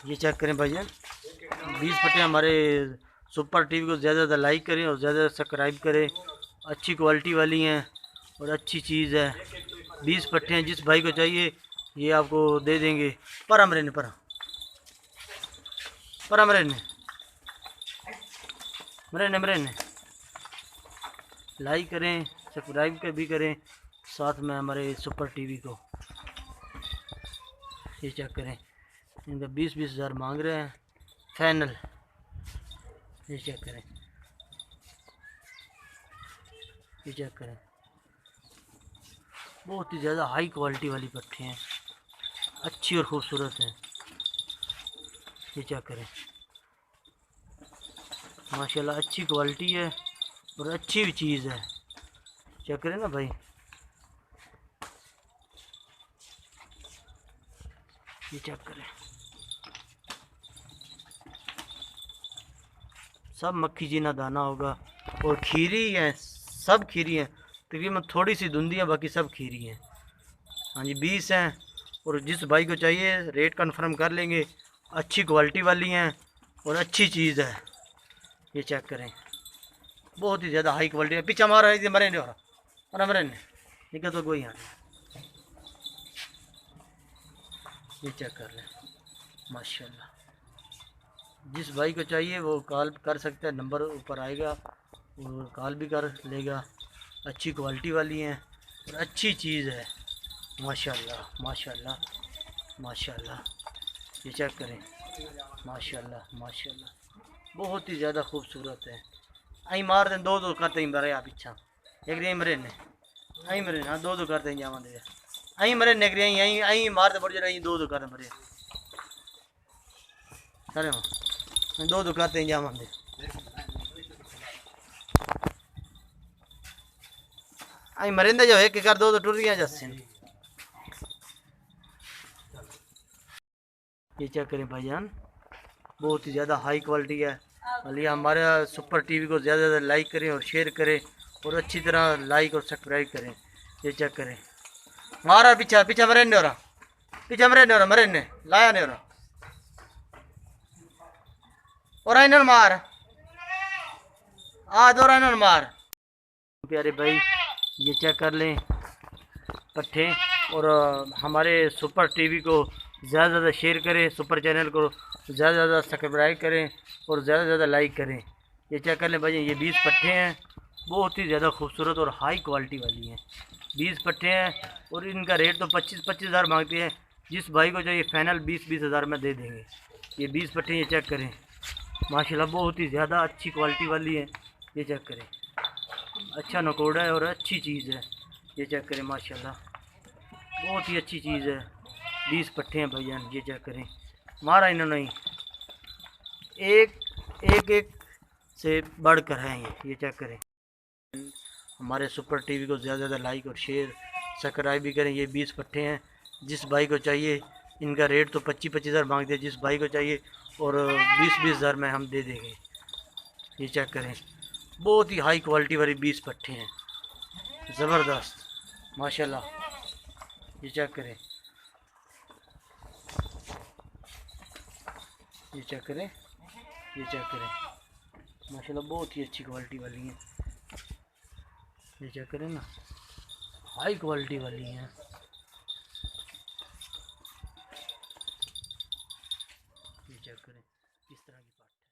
ये चेक करें भाईजान, 20 पट्टे हमारे सुपर टीवी को ज़्यादा ज़्यादा लाइक करें और ज़्यादा सब्सक्राइब करें। अच्छी क्वालिटी वाली हैं और अच्छी चीज़ है। 20 पट्टे हैं, जिस भाई को चाहिए ये आपको दे देंगे। पर मरे मरे लाइक करें, सब्सक्राइब भी करें, साथ में हमारे सुपर टीवी को। ये चेक करें, इनका 20-20 हज़ार मांग रहे हैं फाइनल। ये चेक करें, ये चेक करें, बहुत ही ज़्यादा हाई क्वालिटी वाली पट्टी हैं, अच्छी और ख़ूबसूरत हैं। ये चेक करें, माशाल्लाह अच्छी क्वालिटी है और अच्छी भी चीज़ है। चेक करें ना भाई, ये चेक करें, सब मक्खी जीना दाना होगा और खीरी है, सब खीरी हैं। तकरीबन थोड़ी सी धुंधी है, बाकी सब खीरी हैं। हाँ जी, 20 हैं और जिस भाई को चाहिए रेट कंफर्म कर लेंगे। अच्छी क्वालिटी वाली हैं और अच्छी चीज़ है। ये चेक करें, बहुत ही ज़्यादा हाई क्वालिटी है। पीछे मारा है, मरे नहीं हो रहा, और मरे नहीं निकल तो कोई यहाँ। ये चेक कर लें, माशाल्लाह। जिस भाई को चाहिए वो कॉल कर सकता है, नंबर ऊपर आएगा, वो कॉल भी कर लेगा। अच्छी क्वालिटी वाली हैं और अच्छी चीज़ है, माशाल्लाह माशाल्लाह माशाल्लाह। ये चेक करें, माशाल्लाह माशाल्लाह, बहुत ही ज़्यादा खूबसूरत है। आई मार दें, दो करते ही मरे आप इच्छा एक रही मरे ने, आई मरे हाँ, दो करते ही जावा दे, आई मरे नेक रही, आई आई मार दे, बड़े रही, दो कर मरे सर, दो करते ही जावा दे, आई मरिंदे जो एक कर, दो टुर गया जस्से। ये चेक करें भाईजान, बहुत ही ज़्यादा हाई क्वालिटी है। अली हमारे सुपर टीवी को ज़्यादा से ज़्यादा लाइक करें और शेयर करें और अच्छी तरह लाइक और सब्सक्राइब करें। ये चेक करें, मारा पीछा पीछा मरे नहीं हो रहा, पीछा मरे नहीं हो रहा, मरे ने लाया नहीं हो रहा, और इन्होंने मार आ दो इन्होंने मार। प्यारे भाई ये चेक कर लें पट्टे, और हमारे सुपर टीवी को ज़्यादा से ज़्यादा शेयर करें, सुपर चैनल को ज़्यादा से ज़्यादा सब्सक्राइब करें और ज़्यादा से ज़्यादा लाइक करें। ये चेक कर लें भाई, ये 20 पट्टे हैं, बहुत ही ज़्यादा खूबसूरत और हाई क्वालिटी वाली हैं। 20 पट्टे हैं और इनका रेट तो 25-25 हज़ार मांगते हैं। जिस भाई को चाहिए फाइनल 20-20 हज़ार में दे देंगे। ये 20 पट्टे, ये चेक करें, माशाल्लाह बहुत ही ज़्यादा अच्छी क्वालिटी वाली है। ये चेक करें, अच्छा नकोड़ा है और अच्छी चीज़ है। ये चेक करें, माशाल्लाह बहुत ही अच्छी चीज़ है। 20 पट्टे हैं भाईजान, ये चेक करें, मारा इन्होंने ही, एक से बढ़कर हैं ये चेक करें। हमारे सुपर टीवी को ज़्यादा से ज़्यादा लाइक और शेयर सब्सक्राइब भी करें। ये 20 पट्टे हैं, जिस भाई को चाहिए, इनका रेट तो 25-25 हज़ार मांगते हैं। जिस भाई को चाहिए और 20-20 हज़ार में हम दे देंगे। ये चेक करें, बहुत ही हाई क्वालिटी वाली 20 पट्टे हैं, ज़बरदस्त माशाल्लाह। ये चेक करें, ये चेक करें, ये चेक करें, माशाल्लाह बहुत ही अच्छी क्वालिटी वाली हैं। ये चेक करें ना, हाई क्वालिटी वाली हैं। ये चेक करें, इस तरह की पार्ट।